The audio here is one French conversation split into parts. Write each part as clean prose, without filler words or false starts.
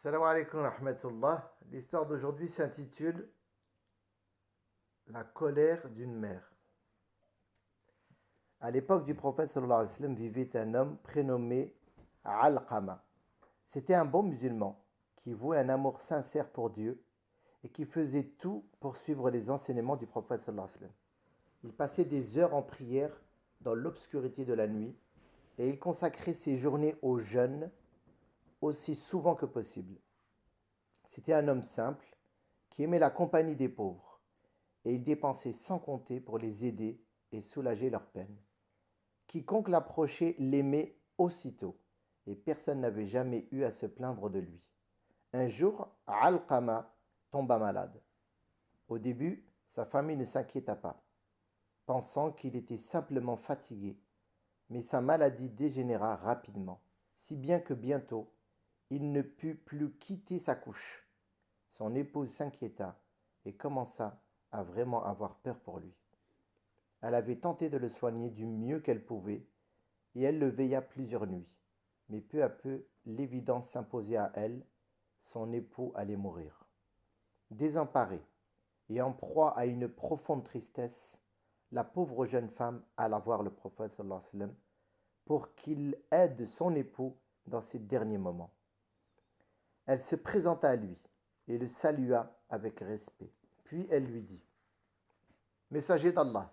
Salam alaikum rahmatullah. L'histoire d'aujourd'hui s'intitule La colère d'une mère. À l'époque du prophète sallallahu alayhi wa sallam vivait un homme prénommé Alqama. C'était un bon musulman qui vouait un amour sincère pour Dieu et qui faisait tout pour suivre les enseignements du prophète sallallahu alayhi wa sallam. Il passait des heures en prière dans l'obscurité de la nuit et il consacrait ses journées au jeûne aussi souvent que possible. C'était un homme simple qui aimait la compagnie des pauvres et il dépensait sans compter pour les aider et soulager leurs peines. Quiconque l'approchait l'aimait aussitôt et personne n'avait jamais eu à se plaindre de lui. Un jour, Alqama tomba malade. Au début, sa famille ne s'inquiéta pas, pensant qu'il était simplement fatigué, mais sa maladie dégénéra rapidement, si bien que bientôt, il ne put plus quitter sa couche. Son épouse s'inquiéta et commença à vraiment avoir peur pour lui. Elle avait tenté de le soigner du mieux qu'elle pouvait et elle le veilla plusieurs nuits. Mais peu à peu, l'évidence s'imposait à elle, son époux allait mourir. Désemparée et en proie à une profonde tristesse, la pauvre jeune femme alla voir le prophète sallallahu alayhi wa sallam pour qu'il aide son époux dans ses derniers moments. Elle se présenta à lui et le salua avec respect. Puis elle lui dit: Messager d'Allah,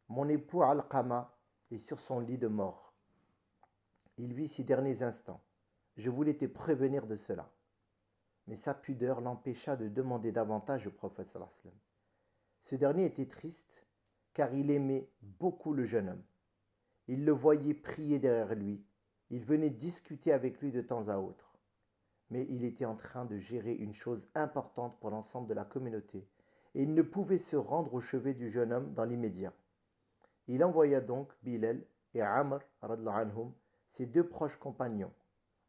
mon époux Alqama est sur son lit de mort. Il vit ses derniers instants. Je voulais te prévenir de cela. Mais sa pudeur l'empêcha de demander davantage au prophète sallallahu alayhi wa sallam. Ce dernier était triste car il aimait beaucoup le jeune homme. Il le voyait prier derrière lui. Il venait discuter avec lui de temps à autre. Mais il était en train de gérer une chose importante pour l'ensemble de la communauté et il ne pouvait se rendre au chevet du jeune homme dans l'immédiat. Il envoya donc Bilal et Amr, anhum, ses deux proches compagnons,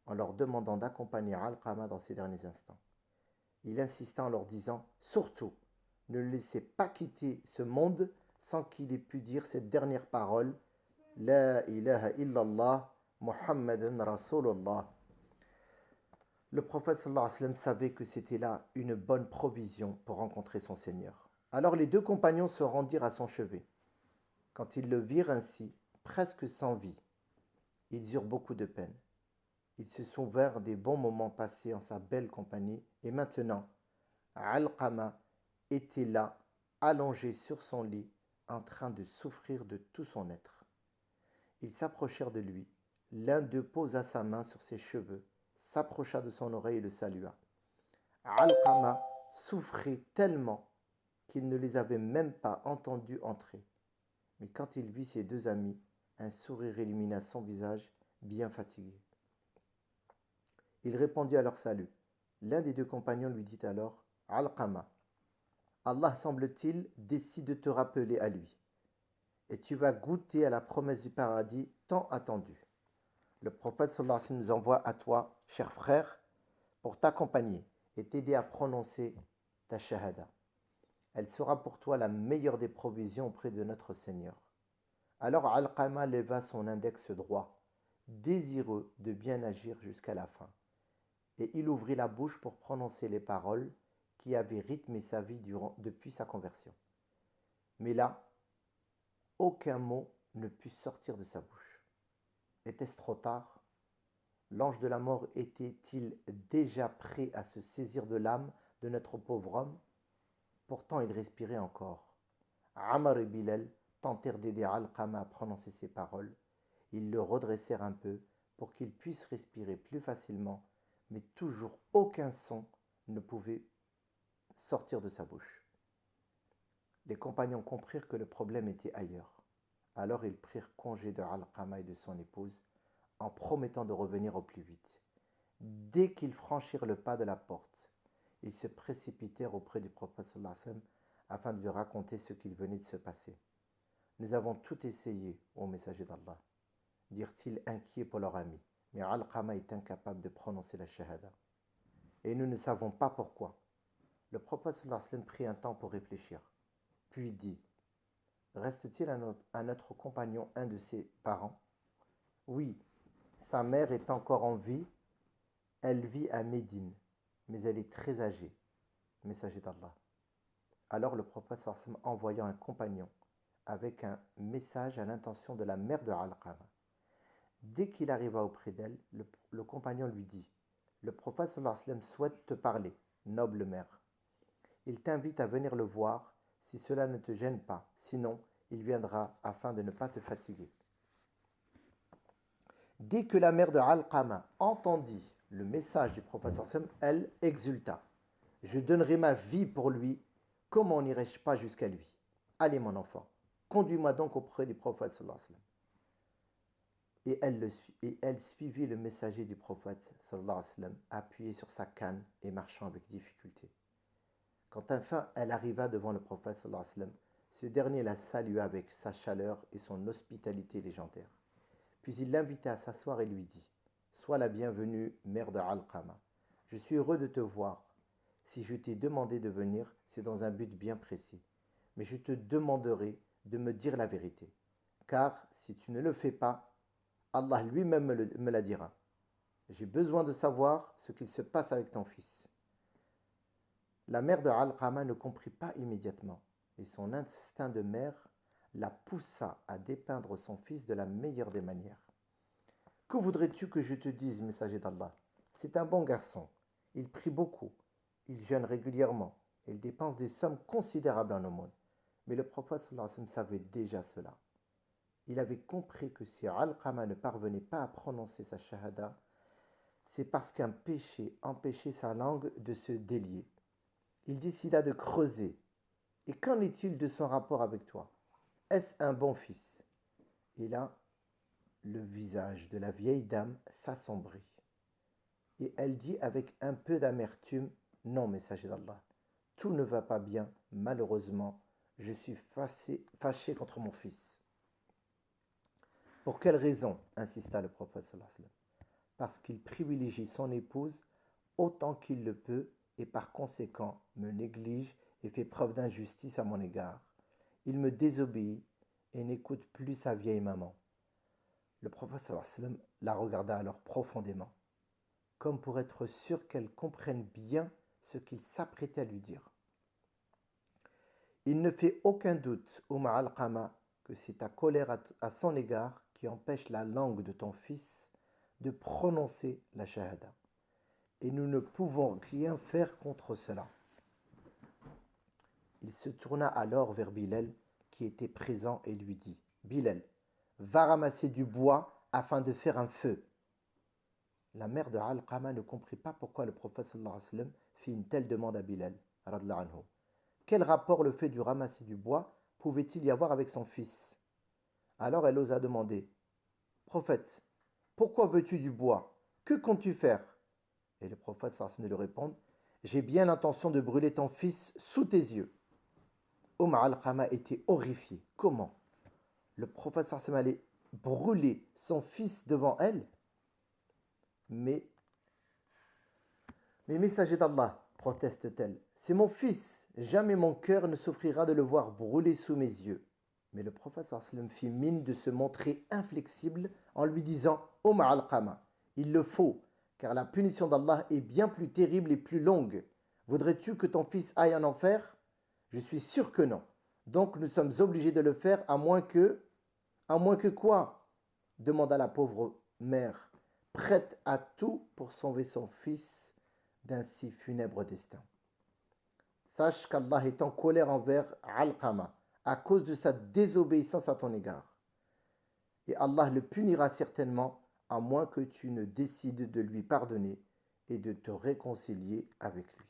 en leur demandant d'accompagner Alqama dans ses derniers instants. Il insista en leur disant: Surtout, ne le laissez pas quitter ce monde sans qu'il ait pu dire cette dernière parole: La ilaha illallah, Muhammadan Rasulullah. Le prophète sallallahu alayhi wa sallam savait que c'était là une bonne provision pour rencontrer son Seigneur. Alors les deux compagnons se rendirent à son chevet. Quand ils le virent ainsi, presque sans vie, ils eurent beaucoup de peine. Ils se souvinrent des bons moments passés en sa belle compagnie et maintenant, Alqama était là, allongé sur son lit, en train de souffrir de tout son être. Ils s'approchèrent de lui. L'un d'eux posa sa main sur ses cheveux, s'approcha de son oreille et le salua. Alqama souffrait tellement qu'il ne les avait même pas entendus entrer. Mais quand il vit ses deux amis, un sourire illumina son visage, bien fatigué. Il répondit à leur salut. L'un des deux compagnons lui dit alors: Alqama, Allah semble-t-il décide de te rappeler à lui, et tu vas goûter à la promesse du paradis tant attendue. Le prophète sallallahu alayhi wa sallam nous envoie à toi, cher frère, pour t'accompagner et t'aider à prononcer ta shahada. Elle sera pour toi la meilleure des provisions auprès de notre Seigneur. Alors Alqama leva son index droit, désireux de bien agir jusqu'à la fin, et il ouvrit la bouche pour prononcer les paroles qui avaient rythmé sa vie depuis sa conversion. Mais là, aucun mot ne put sortir de sa bouche. Était-ce trop tard? L'ange de la mort était-il déjà prêt à se saisir de l'âme de notre pauvre homme? Pourtant il respirait encore. Amr et Bilal tentèrent d'aider Alqama à prononcer ces paroles. Ils le redressèrent un peu pour qu'il puisse respirer plus facilement, mais toujours aucun son ne pouvait sortir de sa bouche. Les compagnons comprirent que le problème était ailleurs. Alors ils prirent congé de Alqama et de son épouse, en promettant de revenir au plus vite. Dès qu'ils franchirent le pas de la porte, ils se précipitèrent auprès du prophète sallallahu alayhi wa sallam afin de lui raconter ce qu'il venait de se passer. Nous avons tout essayé, ô messager d'Allah, dirent-ils inquiets pour leur ami, mais Alqama est incapable de prononcer la shahada. Et nous ne savons pas pourquoi. Le prophète sallallahu alayhi wa sallam prit un temps pour réfléchir, puis dit: Reste-t-il à notre compagnon un de ses parents? Oui, sa mère est encore en vie, elle vit à Médine. mais elle est très âgée, messager d'Allah. Alors le prophète sallallahu alayhi wa sallam, envoyant un compagnon avec un message à l'intention de la mère de Alqama. Dès qu'il arriva auprès d'elle, le compagnon lui dit: le prophète sallallahu alayhi wa sallam souhaite te parler, noble mère. Il t'invite à venir le voir si cela ne te gêne pas, sinon il viendra afin de ne pas te fatiguer. Dès que la mère de Alqama entendit le message du prophète sallallahu alayhi wa sallam, elle exulta: je donnerai ma vie pour lui, comment n'irai-je pas jusqu'à lui? Allez mon enfant, conduis-moi donc auprès du prophète sallallahu alayhi wa sallam. Et elle suivit le messager du prophète sallallahu alayhi wa sallam, appuyé sur sa canne et marchant avec difficulté. Quand enfin elle arriva devant le prophète sallallahu alayhi wa sallam, ce dernier la salua avec sa chaleur et son hospitalité légendaire. Puis il l'invita à s'asseoir et lui dit: sois la bienvenue, mère de Alqama. Je suis heureux de te voir. Si je t'ai demandé de venir, c'est dans un but bien précis. Mais je te demanderai de me dire la vérité. Car si tu ne le fais pas, Allah lui-même me la dira. J'ai besoin de savoir ce qu'il se passe avec ton fils. La mère de Alqama ne comprit pas immédiatement, et son instinct de mère la poussa à dépeindre son fils de la meilleure des manières. Que voudrais-tu que je te dise, messager d'Allah? C'est un bon garçon. Il prie beaucoup. Il jeûne régulièrement. Il dépense des sommes considérables en aumône. Mais le prophète sallallahu alayhi wa sallam savait déjà cela. Il avait compris que si Alqama ne parvenait pas à prononcer sa shahada, c'est parce qu'un péché empêchait sa langue de se délier. Il décida de creuser. Et qu'en est-il de son rapport avec toi? Est-ce un bon fils? Et là, le visage de la vieille dame s'assombrit. Et elle dit avec un peu d'amertume: non, messager d'Allah, tout ne va pas bien, malheureusement, je suis fâché contre mon fils. Pour quelle raison? Insista le prophète sallallahu alayhi wa sallam. Parce qu'il privilégie son épouse autant qu'il le peut et par conséquent me néglige et fait preuve d'injustice à mon égard. Il me désobéit et n'écoute plus sa vieille maman. Le prophète sallallahu alayhi wa sallam la regarda alors profondément, comme pour être sûr qu'elle comprenne bien ce qu'il s'apprêtait à lui dire. Il ne fait aucun doute, Alqama, que c'est ta colère à son égard qui empêche la langue de ton fils de prononcer la shahada. Et nous ne pouvons rien faire contre cela. Il se tourna alors vers Bilal, qui était présent, et lui dit: Bilal, va ramasser du bois afin de faire un feu. La mère de Alqama ne comprit pas pourquoi le prophète sallallahu alayhi wa sallam fit une telle demande à Bilal, radhiyallahu anhu. Quel rapport le fait du ramasser du bois pouvait-il y avoir avec son fils? Alors elle osa demander: Prophète, pourquoi veux-tu du bois? Que comptes-tu faire? Et le prophète sallallahu alayhi wa sallam lui répond: j'ai bien l'intention de brûler ton fils sous tes yeux. Alqama était horrifié. Comment? Le prophète sallallahu alayhi wa sallam allait brûler son fils devant elle? Mais messager d'Allah, proteste-t-elle, c'est mon fils, jamais mon cœur ne souffrira de le voir brûler sous mes yeux. Mais le prophète sallallahu alayhi wa sallam fit mine de se montrer inflexible en lui disant: Alqama, il le faut, car la punition d'Allah est bien plus terrible et plus longue. Voudrais-tu que ton fils aille en enfer? Je suis sûr que non. Donc nous sommes obligés de le faire à moins que quoi? Demanda la pauvre mère, prête à tout pour sauver son fils d'un si funèbre destin. Sache qu'Allah est en colère envers Alqama à cause de sa désobéissance à ton égard. Et Allah le punira certainement à moins que tu ne décides de lui pardonner et de te réconcilier avec lui.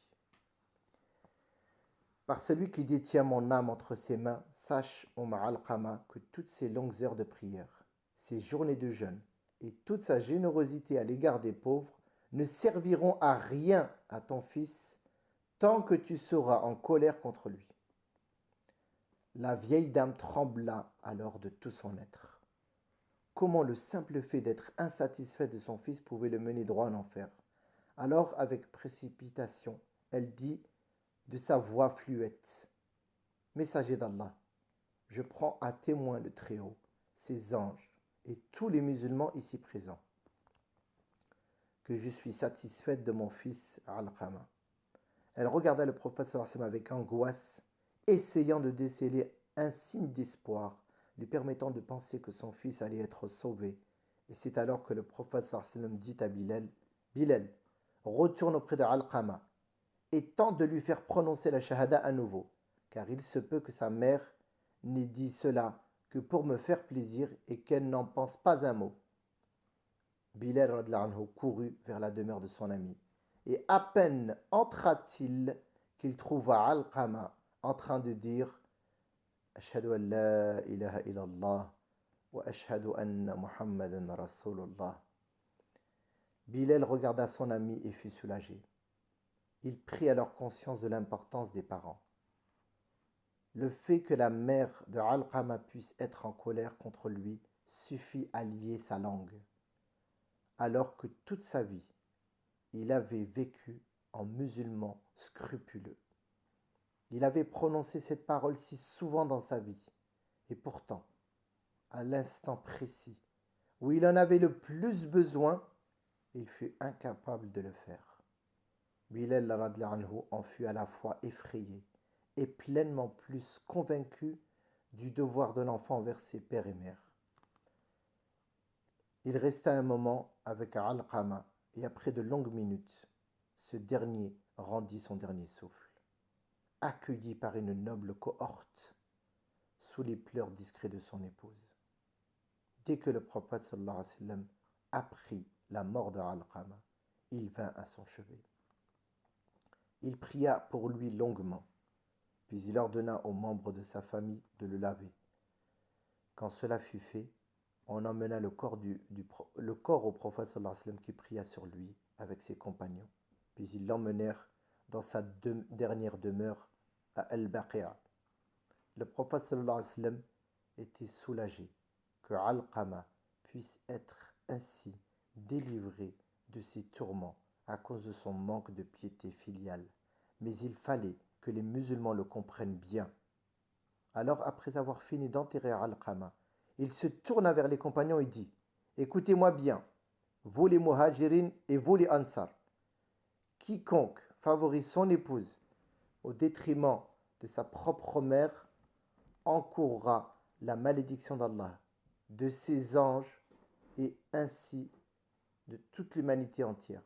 Par celui qui détient mon âme entre ses mains, sache, Alqama, que toutes ces longues heures de prière, ces journées de jeûne et toute sa générosité à l'égard des pauvres ne serviront à rien à ton fils tant que tu seras en colère contre lui. La vieille dame trembla alors de tout son être. Comment le simple fait d'être insatisfaite de son fils pouvait le mener droit en enfer? Alors, avec précipitation, elle dit de sa voix fluette: Messager d'Allah, je prends à témoin le Très-Haut, ses anges et tous les musulmans ici présents, que je suis satisfaite de mon fils Alqama. Elle regarda le prophète sallallahu alayhi wa sallam avec angoisse, essayant de déceler un signe d'espoir, lui permettant de penser que son fils allait être sauvé. Et c'est alors que le prophète sallallahu alayhi wa sallam dit à Bilal, Bilal, retourne auprès de Alqama et tente de lui faire prononcer la shahada à nouveau, car il se peut que sa mère n'ait dit cela que pour me faire plaisir et qu'elle n'en pense pas un mot. Bilal radhiyallahu anhu courut vers la demeure de son ami. Et à peine entra-t-il qu'il trouva Alqama en train de dire Ashhadu an la ilaha illallah wa ashhadu anna Muhammadan Rasulullah. Bilal regarda son ami et fut soulagé. Il prit alors conscience de l'importance des parents. Le fait que la mère de Alqama puisse être en colère contre lui suffit à lier sa langue, alors que toute sa vie, il avait vécu en musulman scrupuleux. Il avait prononcé cette parole si souvent dans sa vie, et pourtant, à l'instant précis où il en avait le plus besoin, il fut incapable de le faire. Bilal radhiyallahu anhu en fut à la fois effrayé et pleinement plus convaincu du devoir de l'enfant envers ses pères et mères. Il resta un moment avec Alqama et après de longues minutes, ce dernier rendit son dernier souffle, accueilli par une noble cohorte sous les pleurs discrets de son épouse. Dès que le prophète sallallahu alayhi wa sallam apprit la mort de Alqama, il vint à son chevet. Il pria pour lui longuement, puis il ordonna aux membres de sa famille de le laver. Quand cela fut fait, on emmena le corps au prophète sallallahu alayhi wa sallam qui pria sur lui avec ses compagnons. Puis ils l'emmenèrent dans sa dernière demeure à Al-Baqi'a. Le prophète sallallahu alayhi wa sallam était soulagé que Alqama puisse être ainsi délivré de ses tourments à cause de son manque de piété filiale. Mais il fallait que les musulmans le comprennent bien. Alors, après avoir fini d'enterrer Alqama, il se tourna vers les compagnons et dit « Écoutez-moi bien, vous les muhajirin et vous les ansar. Quiconque favorise son épouse au détriment de sa propre mère encourra la malédiction d'Allah, de ses anges et ainsi de toute l'humanité entière.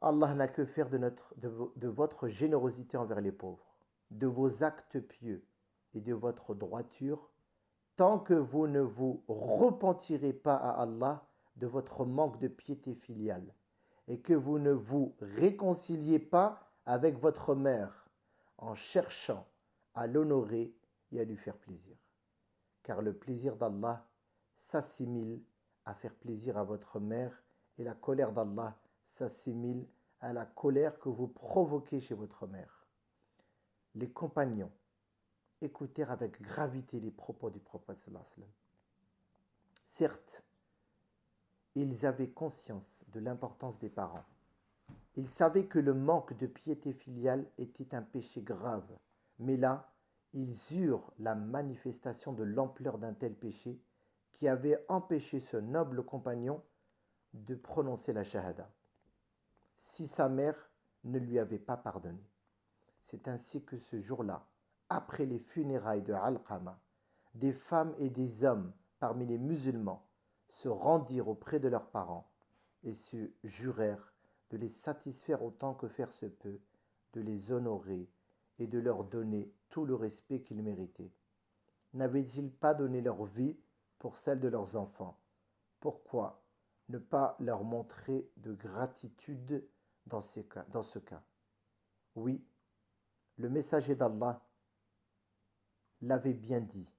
Allah n'a que faire de votre générosité envers les pauvres, de vos actes pieux et de votre droiture, tant que vous ne vous repentirez pas à Allah de votre manque de piété filiale et que vous ne vous réconciliez pas avec votre mère en cherchant à l'honorer et à lui faire plaisir. Car le plaisir d'Allah s'assimile à faire plaisir à votre mère et la colère d'Allah s'assimile à la colère que vous provoquez chez votre mère. Les compagnons écoutèrent avec gravité les propos du prophète sallallahu alayhi wa sallam. Certes, ils avaient conscience de l'importance des parents. Ils savaient que le manque de piété filiale était un péché grave, mais là, ils eurent la manifestation de l'ampleur d'un tel péché qui avait empêché ce noble compagnon de prononcer la shahada, si sa mère ne lui avait pas pardonné. C'est ainsi que ce jour-là, après les funérailles de Alqama, des femmes et des hommes parmi les musulmans se rendirent auprès de leurs parents et se jurèrent de les satisfaire autant que faire se peut, de les honorer et de leur donner tout le respect qu'ils méritaient. N'avaient-ils pas donné leur vie pour celle de leurs enfants? Pourquoi ne pas leur montrer de gratitude dans ce cas? Oui, le messager d'Allah l'avait bien dit,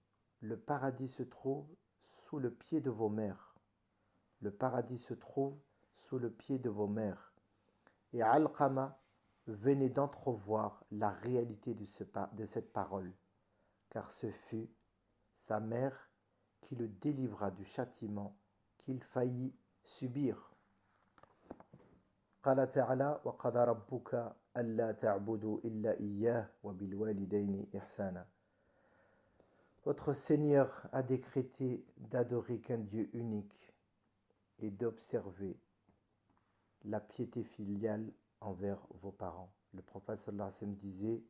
le paradis se trouve sous le pied de vos mères. Le paradis se trouve sous le pied de vos mères. Et Alqama venait d'entrevoir la réalité de cette parole, car ce fut sa mère qui le délivra du châtiment qu'il faillit subir. قال تعالى وقضى ربك ألا تعبدوا إلا إياه وبالوالدين إحسانا. Votre Seigneur a décrété d'adorer qu'un Dieu unique et d'observer la piété filiale envers vos parents. Le prophète sallallahu alayhi wa sallam disait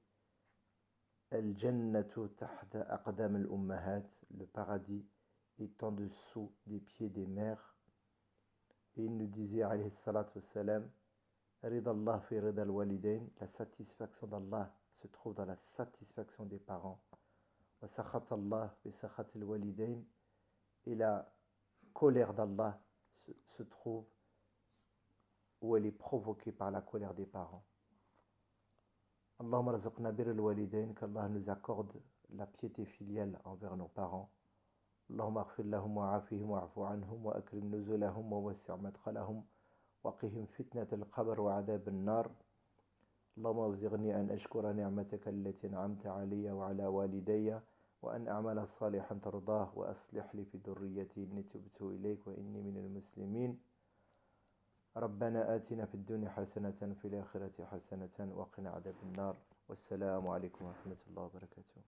Al-jannatu tahta aqdam al-ummahat, le paradis est en dessous des pieds des mères. Et il nous disait alayhi salatu wassalam Ridallah fi rida al-walidain, la satisfaction d'Allah se trouve dans la satisfaction des parents. Wa sakhat Allah fi sakhat al-walidain, et la colère d'Allah se trouve où elle est provoquée par la colère des parents. Allahumma razaqna bir al-walidain, qu'Allah nous accorde la piété filiale envers nos parents. Allahumma aghfir lahum wa afihim wa afu anhum wa akrim nuzulahum wa wassi' madkhalahum wa qihim fitnat al-qabr wa adhab an-nar. Allahumma awzi'ni an ashkura ni'mataka allati an'amta alayya wa ala walidayya wa an a'mala salihan tardah wa aslih li fi dhurriyyati inni tubtu ilayk wa inni minal muslimin. ربنا آتنا في الدنيا حسنة في الآخرة حسنة وقنا عذاب النار والسلام عليكم ورحمة الله وبركاته.